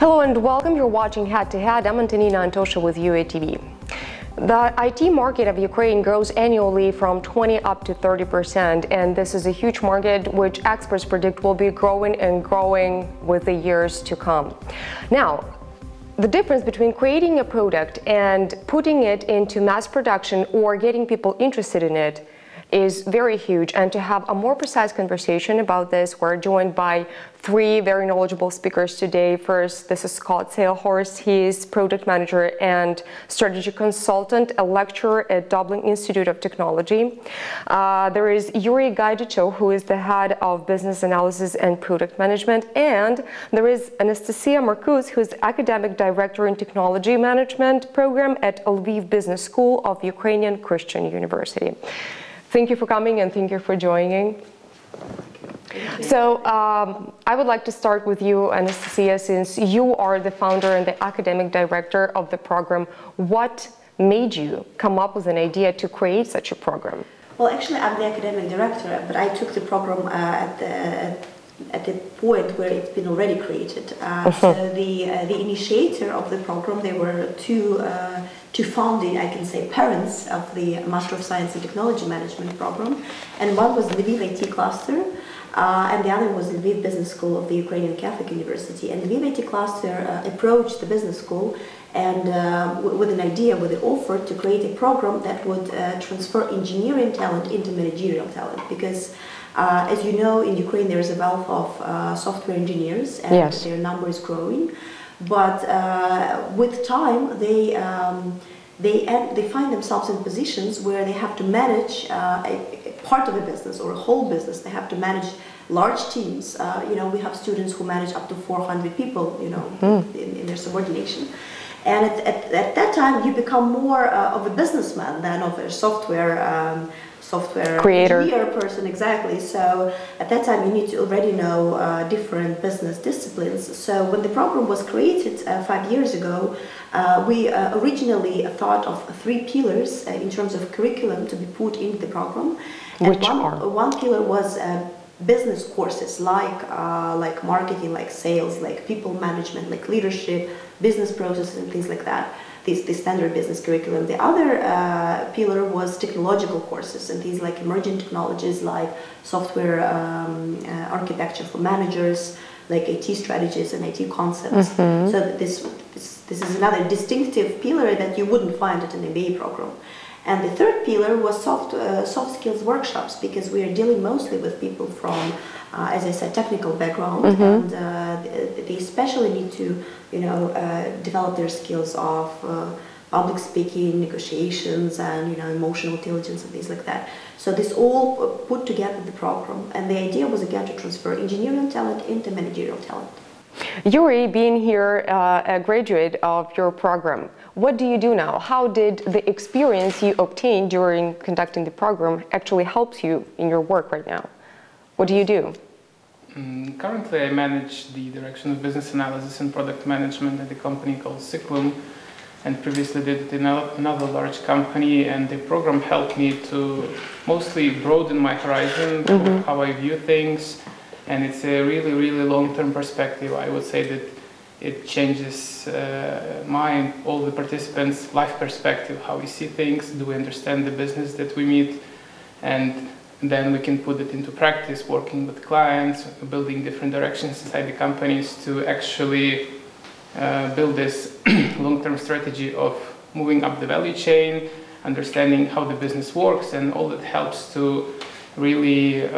Hello and welcome. You're watching Head to Head. I'm Antonina Antosha with uatv. The IT market of Ukraine grows annually from 20 up to 30%, and this is a huge market which experts predict will be growing and growing with the years to come. Now, the difference between creating a product and putting it into mass production or getting people interested in it is very huge. And to have a more precise conversation about this, we're joined by three very knowledgeable speakers today. First, this is Scott Sehlhorst. He is product manager and strategy consultant, a lecturer at Dublin Institute of Technology. There is Yuri Gaiduchok, who is the head of business analysis and product management. And there is Anastasiya Markuts, who is the academic director in technology management program at Lviv Business School of Ukrainian Christian University. Thank you for coming and thank you for joining. So I would like to start with you, Anastasiya, since you are the founder and the academic director of the program. What made you come up with an idea to create such a program? Well, actually, I'm the academic director, but I took the program at the point where it's been already created. So the initiator of the program, there were two founding, I can say, parents of the Master of Science in Technology Management program, and one was Lviv IT cluster, and the other was Lviv Business School of the Ukrainian Catholic University. And Lviv IT cluster approached the business school and with an idea, with an offer to create a program that would transfer engineering talent into managerial talent, because as you know, in Ukraine there is a wealth of software engineers, and yes, their number is growing. But with time, they find themselves in positions where they have to manage a part of a business or a whole business. They have to manage large teams. We have students who manage up to 400 people, in their subordination. And at that time, you become more of a businessman than of a software creator, engineer person, exactly. So at that time you need to already know different business disciplines. So when the program was created 5 years ago, we originally thought of 3 pillars in terms of curriculum to be put into the program. Which one pillar was business courses like marketing, like sales, like people management, like leadership, business processes and things like that. The standard business curriculum. The other pillar was technological courses and things like emerging technologies like software architecture for managers, like IT strategies and IT concepts. So this is another distinctive pillar that you wouldn't find at an MBA program. And the third pillar was soft skills workshops, because we are dealing mostly with people from, as I said, technical background, and they especially need to, develop their skills of public speaking, negotiations, and emotional intelligence and things like that. So this all put together the program, and the idea was again to transfer engineering talent into managerial talent. Yuri, being here a graduate of your program, what do you do now? How did the experience you obtained during conducting the program actually help you in your work right now? What do you do? Currently, I manage the direction of business analysis and product management at a company called Ciklum, and previously did it in another large company, and the program helped me to mostly broaden my horizon of how I view things, and it's a really, really long-term perspective. I would say that it changes all the participants' life perspective, how we see things, do we understand the business that we meet, and then we can put it into practice, working with clients, building different directions inside the companies to actually build this long-term strategy of moving up the value chain, understanding how the business works, and all that helps to really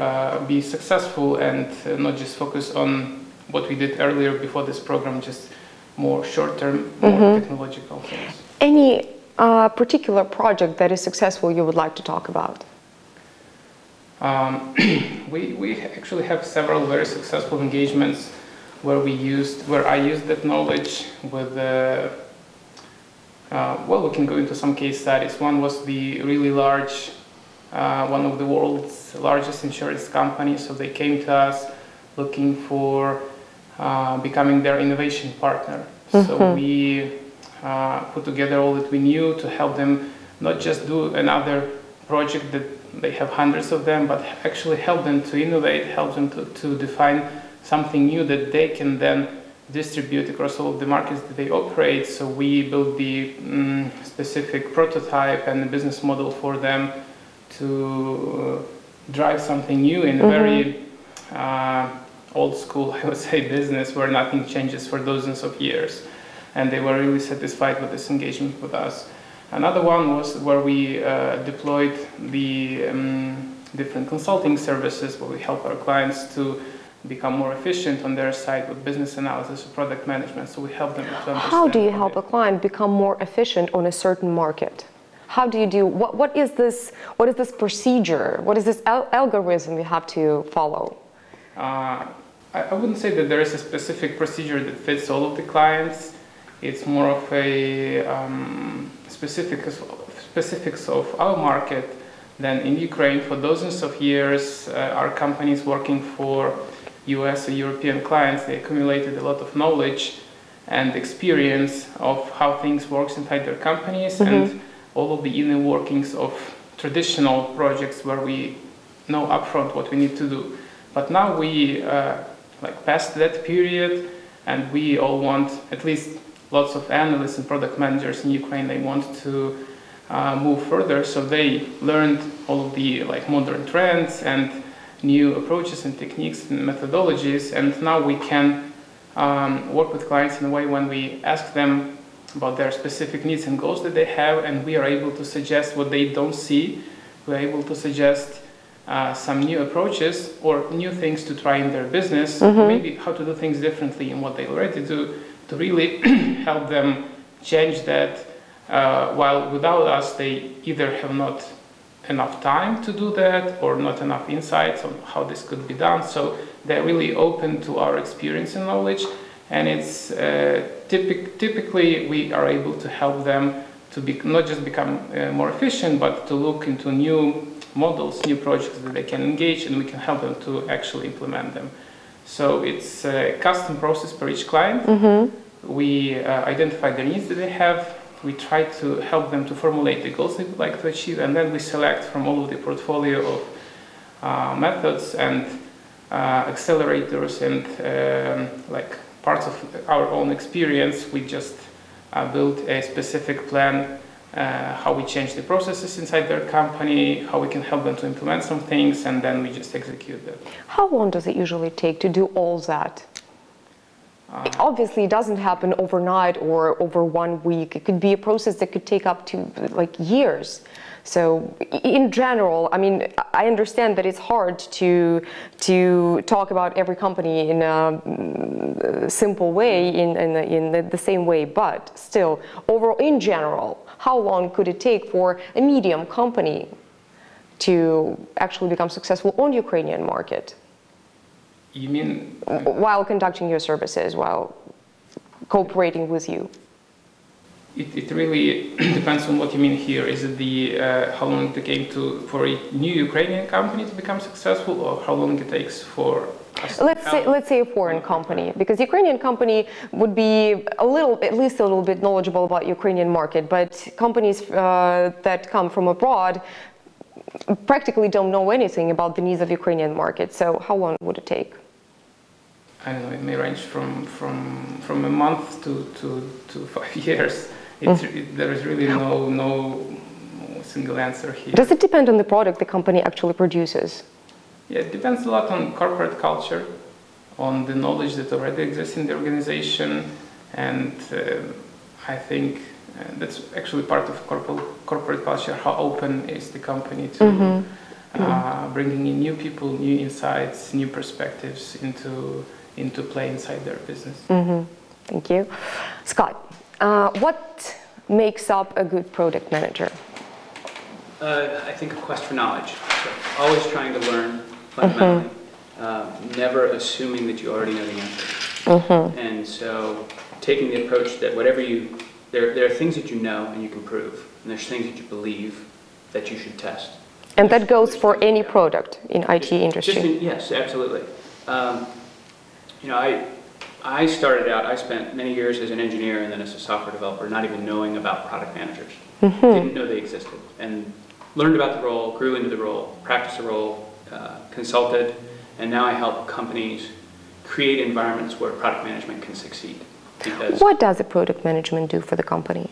be successful and not just focus on what we did earlier before this program, just more short-term, more technological things. Any particular project that is successful you would like to talk about? We actually have several very successful engagements where I used that knowledge with we can go into some case studies. One was the really large, one of the world's largest insurance companies. So they came to us looking for becoming their innovation partner. So we put together all that we knew to help them not just do another project that they have hundreds of them, but actually help them to innovate, help them to define something new that they can then distribute across all of the markets that they operate. So we built the specific prototype and the business model for them to drive something new in a very old school, I would say, business where nothing changes for dozens of years. And they were really satisfied with this engagement with us. Another one was where we deployed the different consulting services where we help our clients to become more efficient on their side with business analysis or product management. So we help them to understand. How do you help a client become more efficient on a certain market? How do you do, what is this procedure? What is this algorithm you have to follow? I wouldn't say that there is a specific procedure that fits all of the clients. It's more of a specifics of our market. Then in Ukraine, for dozens of years, our companies working for US or European clients, they accumulated a lot of knowledge and experience of how things work inside their companies and all of the inner workings of traditional projects where we know upfront what we need to do. But now we past that period, and we all want, at least lots of analysts and product managers in Ukraine, they want to move further. So they learned all of the modern trends and new approaches and techniques and methodologies, and now we can work with clients in a way when we ask them about their specific needs and goals that they have, and we are able to suggest what they don't see. We're able to suggest some new approaches or new things to try in their business, maybe how to do things differently in what they already do, to really help them change that, while without us they either have not enough time to do that or not enough insights on how this could be done. So they're really open to our experience and knowledge, and it's typically we are able to help them to not just become more efficient, but to look into new models, new projects that they can engage, and we can help them to actually implement them. So it's a custom process per each client. We identify the needs that they have. We try to help them to formulate the goals they would like to achieve, and then we select from all of the portfolio of methods and accelerators and parts of our own experience. We just build a specific plan, how we change the processes inside their company, how we can help them to implement some things, and then we just execute that. How long does it usually take to do all that? Obviously, it doesn't happen overnight or over 1 week. It could be a process that could take up to years. So in general, I mean, I understand that it's hard to talk about every company in a simple way, in the same way, but still, overall, in general, how long could it take for a medium company to actually become successful on the Ukrainian market? You mean? While conducting your services, while cooperating with you? It really depends on what you mean here. Is it the how long it came for a new Ukrainian company to become successful, or how long it takes for us? Let's say a foreign company, because Ukrainian company would be at least a little bit knowledgeable about Ukrainian market, but companies that come from abroad practically don't know anything about the needs of Ukrainian market. So how long would it take? I don't know. It may range from a month to 5 years. There is really no single answer here. Does it depend on the product the company actually produces? Yeah, it depends a lot on corporate culture, on the knowledge that already exists in the organization, and I think that's actually part of corporate culture. How open is the company to bringing in new people, new insights, new perspectives into play inside their business. Thank you. Scott, what makes up a good product manager? I think a quest for knowledge. So always trying to learn fundamentally, never assuming that you already know the answer. And so taking the approach that there are things that you know and you can prove, and there's things that you believe that you should test. And that goes for any product in IT industry? Yes, absolutely. I started out, I spent many years as an engineer and then as a software developer, not even knowing about product managers. Didn't know they existed. And learned about the role, grew into the role, practiced the role, consulted, and now I help companies create environments where product management can succeed. Because what does the product management do for the company?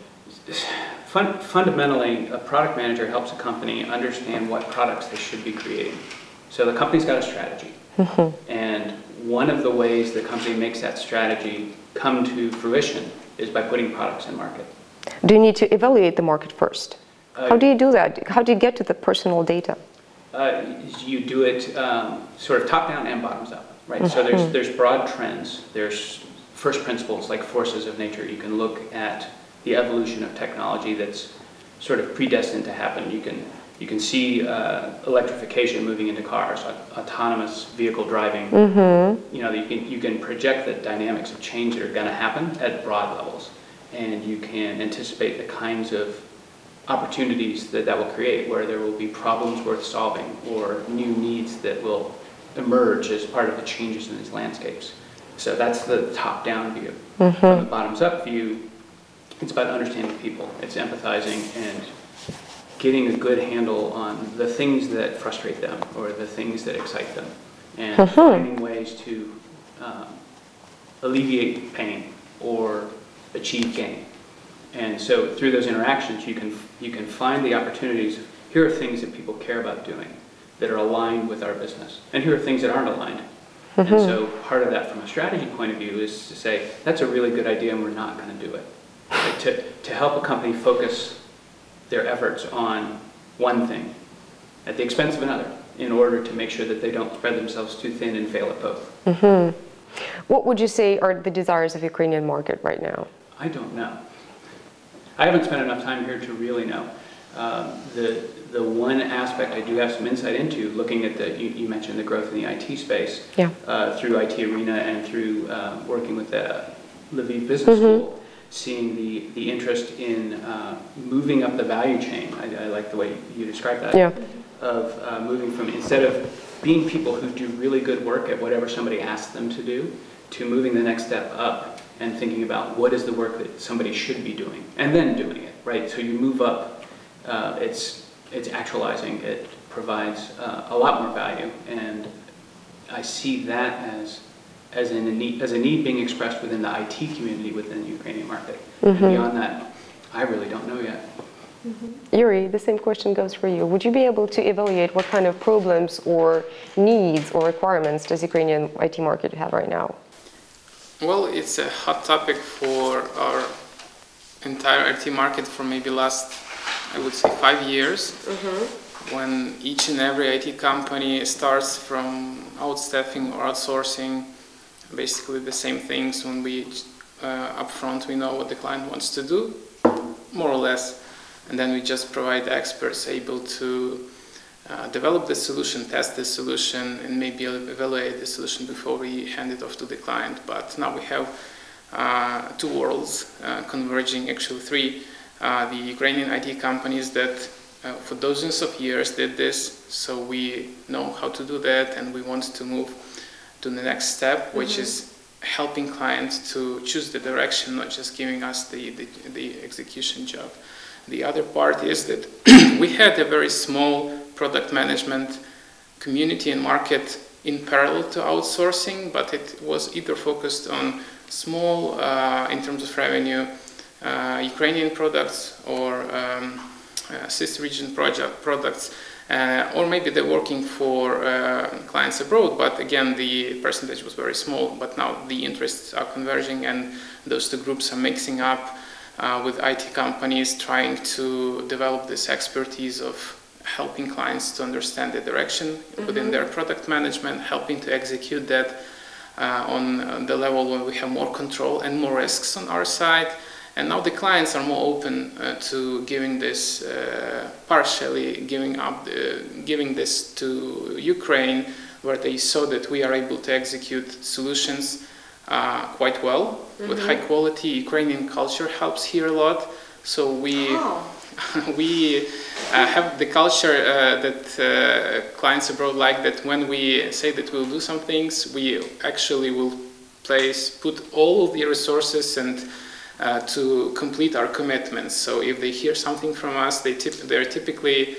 Fundamentally, a product manager helps a company understand what products they should be creating. So the company's got a strategy. And one of the ways the company makes that strategy come to fruition is by putting products in market. Do you need to evaluate the market first? How do you do that? How do you get to the personal data? You do it sort of top-down and bottoms-up, right? So there's broad trends. There's first principles, like forces of nature. You can look at the evolution of technology that's sort of predestined to happen. You can see electrification moving into cars, autonomous vehicle driving. You know, you can project the dynamics of change that are going to happen at broad levels, and you can anticipate the kinds of opportunities that will create, where there will be problems worth solving or new needs that will emerge as part of the changes in these landscapes. So that's the top-down view. From the bottoms-up view, it's about understanding people. It's empathizing and getting a good handle on the things that frustrate them or the things that excite them, and finding ways to alleviate pain or achieve gain. And so through those interactions, you can find the opportunities. Here are things that people care about doing that are aligned with our business, and here are things that aren't aligned. And so part of that from a strategy point of view is to say, that's a really good idea and we're not going to do it. Right? To help a company focus their efforts on one thing at the expense of another, in order to make sure that they don't spread themselves too thin and fail at both. What would you say are the desires of Ukrainian market right now? I don't know. I haven't spent enough time here to really know. The one aspect I do have some insight into, looking at you mentioned the growth in the IT space, through IT Arena and through working with the Lviv Business School, seeing the interest in moving up the value chain. I like the way you described that, of moving from, instead of being people who do really good work at whatever somebody asks them to do, to moving the next step up and thinking about what is the work that somebody should be doing, and then doing it, right? So you move up, it's actualizing, it provides a lot more value, and I see that as a need being expressed within the IT community within the Ukrainian market. And beyond that, I really don't know yet. Yuri, the same question goes for you. Would you be able to evaluate what kind of problems or needs or requirements does Ukrainian IT market have right now? Well, it's a hot topic for our entire IT market for maybe last, I would say, 5 years, when each and every IT company starts from outstaffing or outsourcing basically the same things. When we upfront we know what the client wants to do, more or less, and then we just provide experts able to develop the solution, test the solution, and maybe evaluate the solution before we hand it off to the client. But now we have two worlds converging, actually three. The Ukrainian IT companies that for dozens of years did this, so we know how to do that, and we want to move to the next step, which is helping clients to choose the direction, not just giving us the execution job. The other part is that we had a very small product management community and market in parallel to outsourcing, but it was either focused on small, in terms of revenue, Ukrainian products or sister region products, or maybe they're working for clients abroad, but again the percentage was very small. But now the interests are converging, and those two groups are mixing up with IT companies trying to develop this expertise of helping clients to understand the direction within their product management, helping to execute that on the level where we have more control and more risks on our side. And now the clients are more open to giving this, partially giving this to Ukraine, where they saw that we are able to execute solutions quite well with high quality. Ukrainian culture helps here a lot. So we have the culture that clients abroad like, that when we say that we'll do some things, we actually will put all of the resources and to complete our commitments. So if they hear something from us, they typically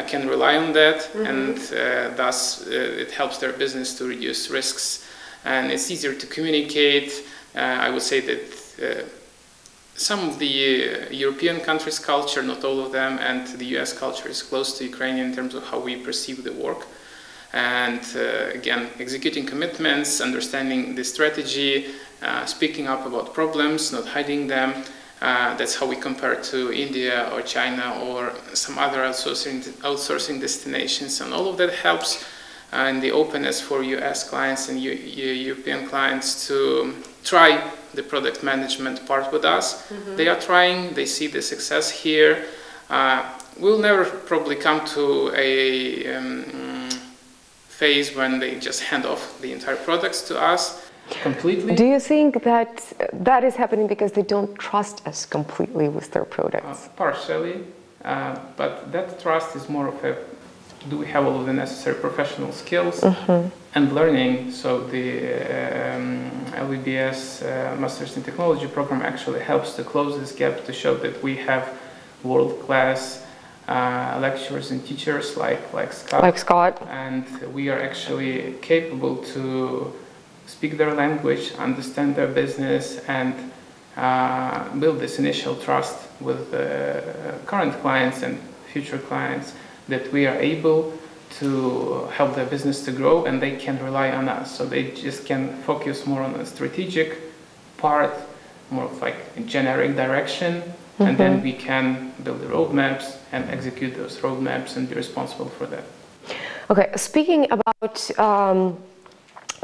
can rely on that, and thus it helps their business to reduce risks and it's easier to communicate. I would say that some of the European countries' culture, not all of them, and the US culture is close to Ukrainian in terms of how we perceive the work. And again, executing commitments, understanding the strategy, speaking up about problems, not hiding them. That's how we compare to India or China or some other outsourcing destinations. And all of that helps in the openness for US clients and European clients to try the product management part with us. They are trying, they see the success here. We'll never probably come to a phase when they just hand off the entire products to us completely. Do you think that that is happening because they don't trust us completely with their products? Partially, but that trust is more of a, do we have all of the necessary professional skills and learning? So the LVBS Masters in Technology program actually helps to close this gap, to show that we have world-class lecturers and teachers like Scott. And we are actually capable to speak their language, understand their business, and build this initial trust with current clients and future clients that we are able to help their business to grow, and they can rely on us. So they just can focus more on the strategic part, more of like a generic direction, and then we can build the roadmaps and execute those roadmaps and be responsible for that. Okay, speaking about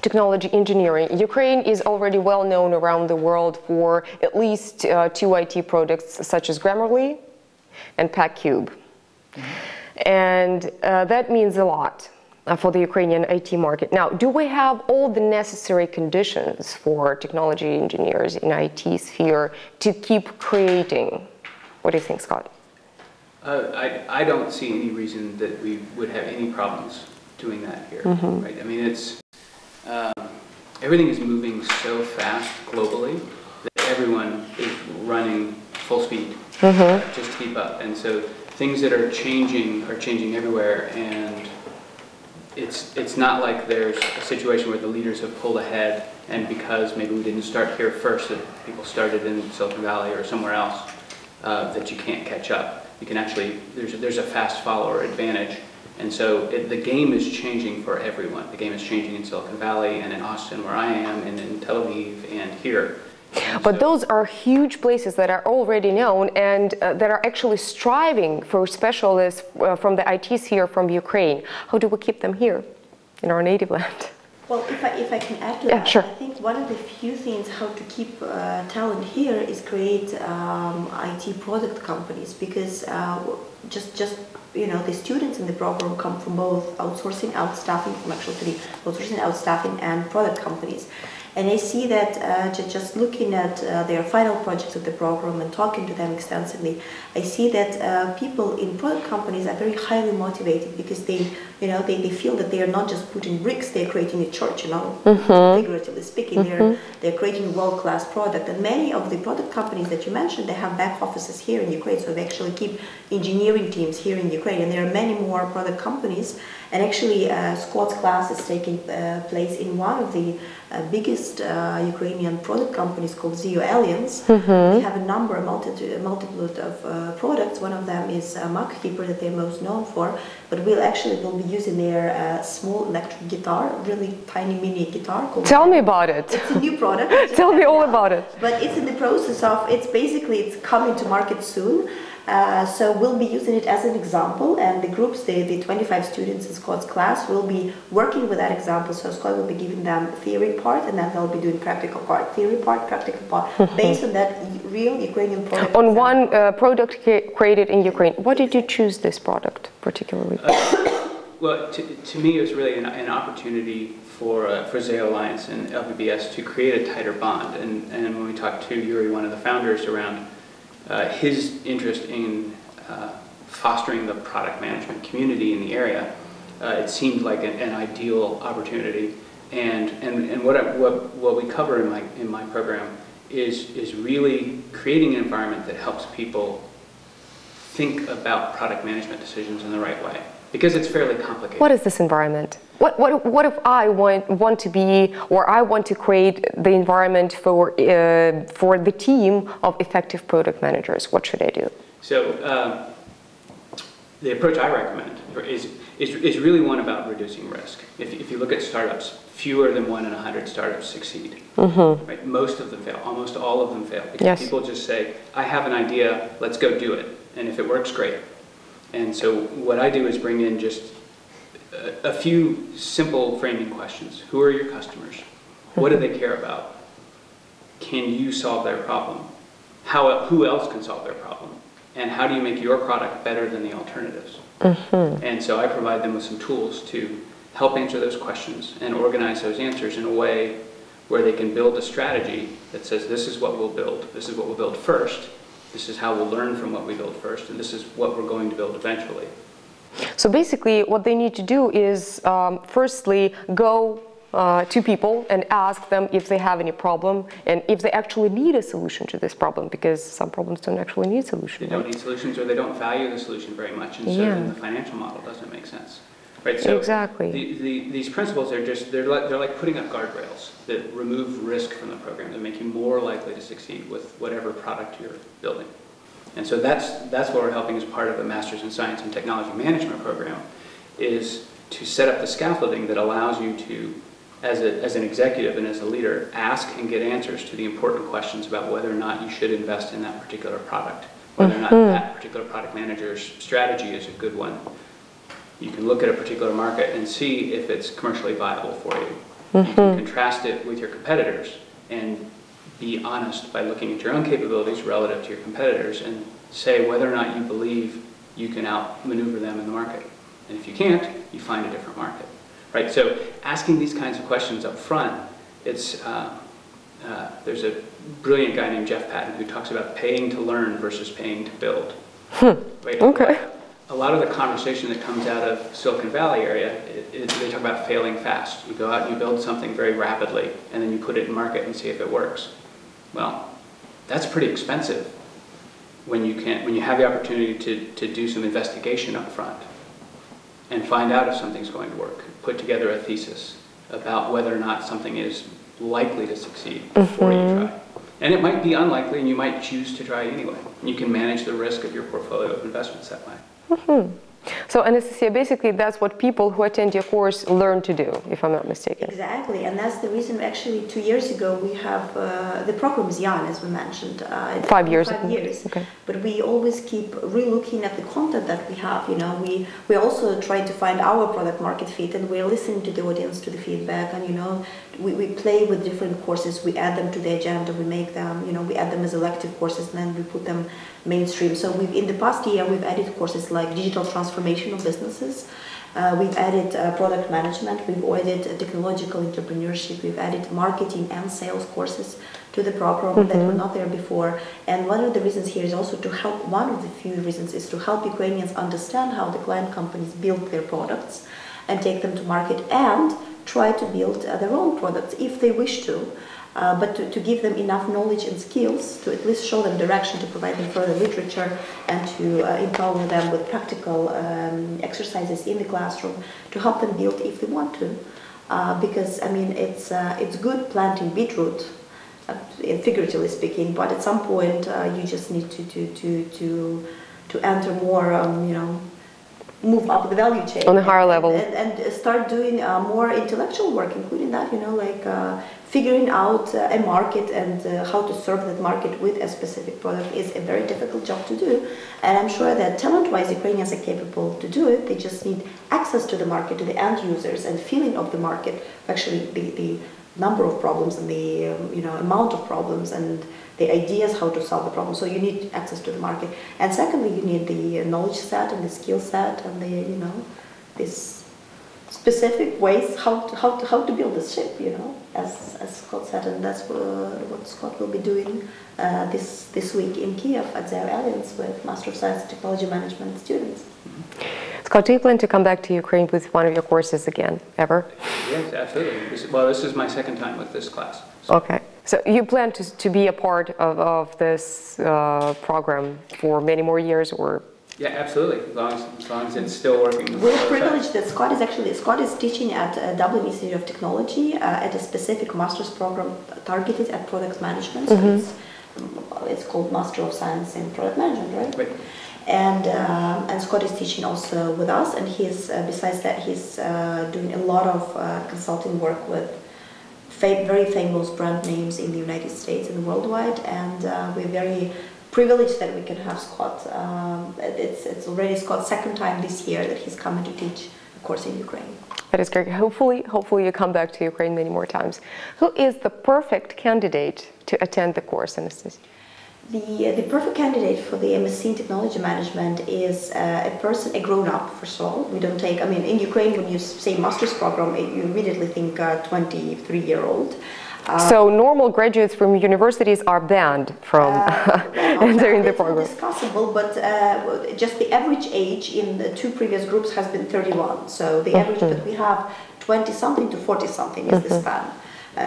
technology engineering, Ukraine is already well known around the world for at least two IT products such as Grammarly and PackCube. And that means a lot for the Ukrainian IT market. Now, do we have all the necessary conditions for technology engineers in IT sphere to keep creating? What do you think, Scott? I don't see any reason that we would have any problems doing that here. Right? I mean, it's everything is moving so fast globally that everyone is running full speed just to keep up. And so things that are changing everywhere, and it's not like there's a situation where the leaders have pulled ahead, and because maybe we didn't start here first, that people started in Silicon Valley or somewhere else, that you can't catch up. You can actually, there's a fast follower advantage. And so the game is changing for everyone. The game is changing in Silicon Valley and in Austin, where I am, and in Tel Aviv and here. And but those are huge places that are already known and that are actually striving for specialists from the IT sphere from Ukraine. How do we keep them here in our native land? Well, if I can add to that, sure. I think one of the few things how to keep talent here is create IT product companies, because just you know, the students in the program come from both outsourcing, outstaffing, from actually outsourcing, outstaffing, and product companies. And I see that just looking at their final projects of the program and talking to them extensively, I see that people in product companies are very highly motivated, because they feel that they are not just putting bricks, they're creating a church, you know, figuratively speaking, they're creating a world-class product. And many of the product companies that you mentioned, they have back offices here in Ukraine, so they actually keep engineering teams here in Ukraine, and there are many more product companies. And actually, Scott's class is taking place in one of the biggest Ukrainian product companies called ZEO Alliance. They have a multitude of products. One of them is MacKeeper that they're most known for, but we'll be using their small electric guitar, really tiny mini guitar. Tell me about it. It's a new product. Tell me all about it. But it's in the process of, it's coming to market soon. So we'll be using it as an example, and the groups, the 25 students in Scott's class, will be working with that example. So Scott will be giving them theory part, and then they'll be doing practical part, theory part, practical part, based on that real Ukrainian product. On one product created in Ukraine. Why did you choose this product particularly? Well, to me, it was really an opportunity for ZEO Alliance and LVBS to create a tighter bond. And when we talked to Yuri, one of the founders, around his interest in fostering the product management community in the area, it seemed like an ideal opportunity. And what we cover in my program is really creating an environment that helps people think about product management decisions in the right way, because it's fairly complicated. What is this environment? What if I want to be, or I want to create the environment for the team of effective product managers? What should I do? So the approach I recommend is really one about reducing risk. If you look at startups, fewer than 1 in 100 startups succeed. Right? Most of them fail. Almost all of them fail because people just say, "I have an idea. Let's go do it. And if it works, great." And so what I do is bring in just a few simple framing questions. Who are your customers? What do they care about? Can you solve their problem? Who else can solve their problem? And how do you make your product better than the alternatives? And so I provide them with some tools to help answer those questions and organize those answers in a way where they can build a strategy that says, this is what we'll build. This is what we'll build first. This is how we'll learn from what we build first. And this is what we're going to build eventually. So basically what they need to do is firstly go to people and ask them if they have any problem and if they actually need a solution to this problem, because some problems don't actually need solutions. They don't need solutions, or they don't value the solution very much, and so then the financial model doesn't make sense. Right? So exactly. These principles are just, they're like putting up guardrails that remove risk from the program, that make you more likely to succeed with whatever product you're building. And so that's what we're helping as part of the Masters in Science and Technology Management program, is to set up the scaffolding that allows you to, as an executive and as a leader, ask and get answers to the important questions about whether or not you should invest in that particular product, whether or not that particular product manager's strategy is a good one. You can look at a particular market and see if it's commercially viable for you. You can contrast it with your competitors and be honest by looking at your own capabilities relative to your competitors and say whether or not you believe you can outmaneuver them in the market. And if you can't, you find a different market. Right? So asking these kinds of questions up front, there's a brilliant guy named Jeff Patton who talks about paying to learn versus paying to build. Right? Okay. A lot of the conversation that comes out of Silicon Valley area, they talk about failing fast. You go out and you build something very rapidly, and then you put it in market and see if it works. Well, that's pretty expensive when you have the opportunity to do some investigation up front and find out if something's going to work. Put together a thesis about whether or not something is likely to succeed before you try. And it might be unlikely, and you might choose to try anyway. You can manage the risk of your portfolio of investments that way. So Anastasiya, basically that's what people who attend your course learn to do, if I'm not mistaken. Exactly, and that's the reason actually 2 years ago we have, the program is young, as we mentioned. 5 years. 5 years, okay. But we always keep re-looking at the content that we have, you know. We also try to find our product market fit, and we're listening to the audience, to the feedback, and you know, we play with different courses, we add them to the agenda, we make them, you know, we add them as elective courses, and then we put them mainstream. So in the past year, we've added courses like digital transformation of businesses, we've added product management, we've added technological entrepreneurship, we've added marketing and sales courses to the program that were not there before. And one of the reasons here is also to help, one of the few reasons is to help Ukrainians understand how the client companies build their products and take them to market, and try to build their own products if they wish to. But to give them enough knowledge and skills to at least show them direction, to provide them further literature, and to empower them with practical exercises in the classroom to help them build if they want to. Because I mean, it's good planting beetroot, figuratively speaking, but at some point you just need to enter more, you know, move up the value chain on a higher level, and start doing more intellectual work, including that, you know, like figuring out a market and how to serve that market with a specific product is a very difficult job to do. And I'm sure that talent-wise Ukrainians are capable to do it. They just need access to the market, to the end users, and feeling of the market, actually the number of problems and the you know, amount of problems and the ideas how to solve the problem. So you need access to the market. And secondly, you need the knowledge set and the skill set and the, you know, this specific ways how to build this ship, you know, as Scott said, and that's what Scott will be doing this week in Kiev at their Alliance with Master of Science and Technology Management students. Scott, do you plan to come back to Ukraine with one of your courses again, ever? Yes, absolutely. This is my second time with this class. So. Okay. So you plan to be a part of this program for many more years, or Yeah, absolutely. As long as it's still working. We're privileged that Scott is teaching at Dublin Institute of Technology at a specific master's program targeted at product management. So it's called Master of Science in Product Management, right? Right. And Scott is teaching also with us, and he's besides that he's doing a lot of consulting work with very famous brand names in the United States and worldwide, and we're very privileged that we can have Scott. It's already Scott's second time this year that he's coming to teach a course in Ukraine. That is great. Hopefully you come back to Ukraine many more times. Who is the perfect candidate to attend the course, Anastasia? The perfect candidate for the MSc in Technology Management is a grown-up, first of all. We don't take, I mean, in Ukraine, when you say master's program, you immediately think 23-year-old. So normal graduates from universities are banned from entering the program. It's possible, but just the average age in the two previous groups has been 31. So the average, but we have 20-something to 40-something is the span.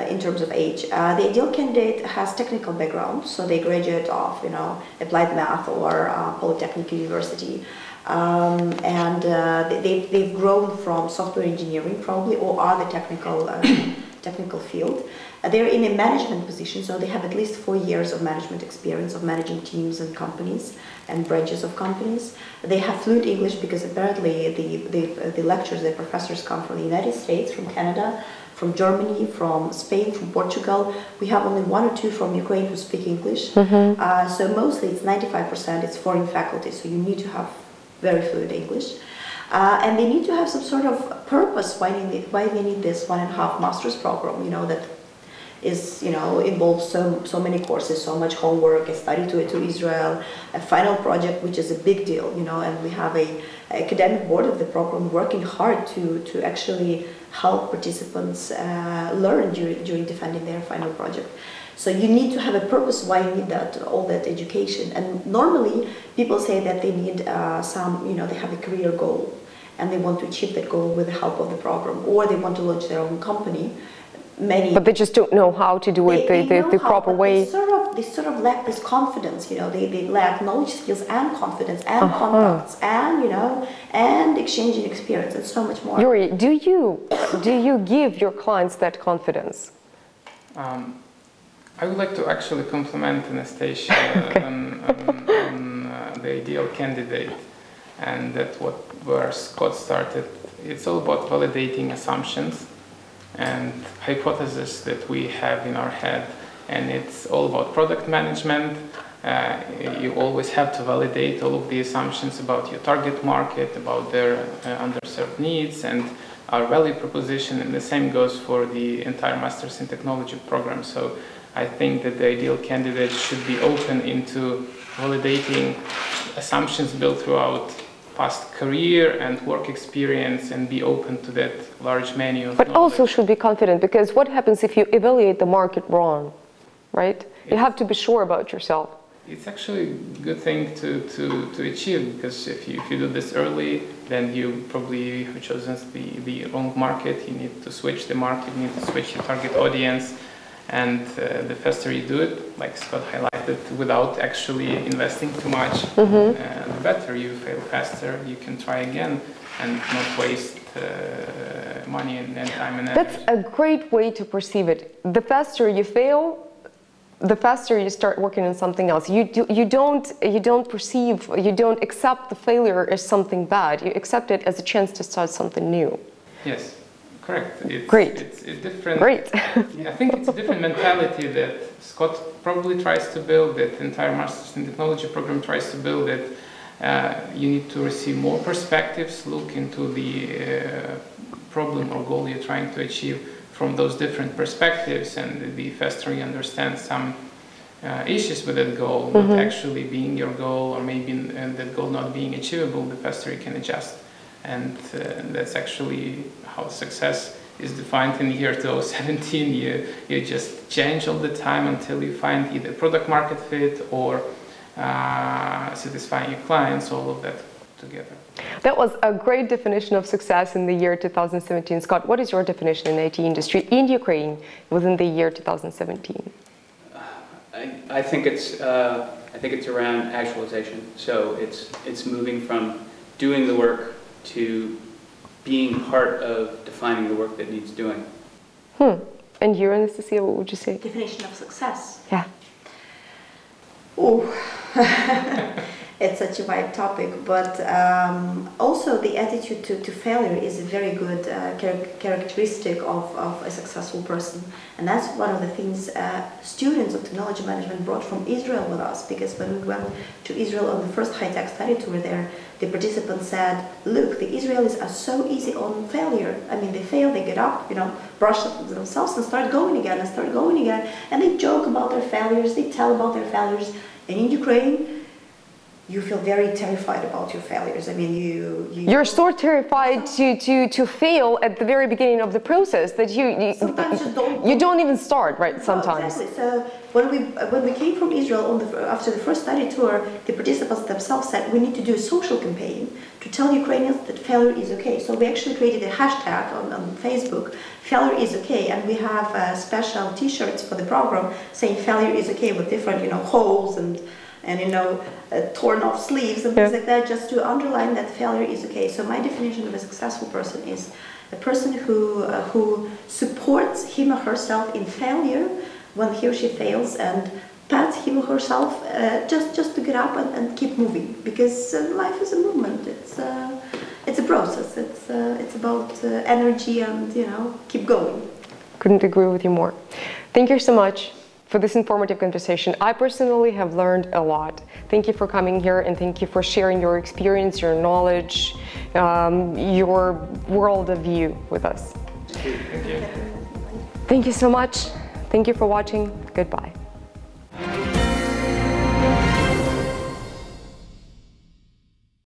In terms of age. The ideal candidate has technical background, so they graduate of, applied math or Polytechnic University, and they've grown from software engineering probably or other technical field. They're in a management position, so they have at least 4 years of management experience of managing teams and companies and branches of companies. They have fluent English because apparently the lecturers, the professors come from the United States, from Canada, from Germany, from Spain, from Portugal. We have only 1 or 2 from Ukraine who speak English. So mostly it's 95%, it's foreign faculty, so you need to have very fluent English. And they need to have some sort of purpose why they need this 1.5 master's program, that is, involves so many courses, so much homework, a study tour to Israel, a final project, which is a big deal, and we have a academic board of the program working hard to actually help participants learn during defending their final project. So you need to have a purpose why you need all that education. And normally people say that they need they have a career goal and they want to achieve that goal with the help of the program, or they want to launch their own company. But they just don't know how to do it the proper way. They sort of lack this confidence, they lack knowledge, skills, and confidence, and contacts, and exchanging experience, and so much more. Yuri, do you give your clients that confidence? I would like to actually compliment Anastasia on the ideal candidate, and where Scott started. It's all about validating assumptions and hypotheses that we have in our head, and it's all about product management. You always have to validate all of the assumptions about your target market, about their underserved needs and our value proposition, and the same goes for the entire Masters in Technology program. So I think that the ideal candidate should be open into validating assumptions built throughout past career and work experience, and be open to that large menu of But knowledge. also should be confident, because what happens if you evaluate the market wrong, right? You have to be sure about yourself. It's actually a good thing to achieve, because if you do this early, then you probably have chosen the wrong market. You need to switch the market, you need to switch your target audience, and the faster you do it, like Scott highlighted, without actually investing too much, the better. You fail faster, you can try again and not waste money and time and energy. That's a great way to perceive it. The faster you fail, the faster you start working on something else. You don't accept the failure as something bad. You accept it as a chance to start something new. Yes, correct. Great. It's different. Great. I think it's a different mentality that Scott probably tries to build, that the entire Masters in Technology program tries to build, that you need to receive more perspectives, look into the problem or goal you're trying to achieve from those different perspectives, and the faster you understand some issues with that goal not actually being your goal, or maybe that goal not being achievable, the faster you can adjust. And that's actually how success is defined in the year 2017. You just change all the time until you find either product market fit or satisfying your clients, all of that together. That was a great definition of success in the year 2017. Scott, what is your definition in the IT industry in Ukraine within the year 2017? I think it's I think it's around actualization. So it's moving from doing the work to being part of defining the work that needs doing. And you, Anastasia, what would you say? Definition of success. Yeah. Oh, it's such a wide topic, but also the attitude to failure is a very good characteristic of a successful person. And that's one of the things students of technology management brought from Israel with us, because when we went to Israel on the first high-tech study tour there, the participants said, look, the Israelis are so easy on failure. I mean, they fail, they get up, you know, brush themselves and start going again and start going again. And they joke about their failures, they tell about their failures. And in Ukraine, you feel very terrified about your failures. I mean, you're so terrified to fail at the very beginning of the process that you sometimes you don't even start, right? Sometimes. Exactly. So when we came from Israel after the first study tour, the participants themselves said we need to do a social campaign to tell Ukrainians that failure is okay. So we actually created a hashtag on Facebook, failure is okay, and we have special T-shirts for the program saying failure is okay with different, you know, holes and you know, torn off sleeves and things like that, just to underline that failure is okay. So my definition of a successful person is a person who supports him or herself in failure when he or she fails, and pats him or herself just to get up and keep moving, because life is a movement. It's a process. It's about energy and, you know, keep going. Couldn't agree with you more. Thank you so much for this informative conversation. I personally have learned a lot. Thank you for coming here, and thank you for sharing your experience, your knowledge, your world of view with us. Thank you. Thank you so much. Thank you for watching. Goodbye.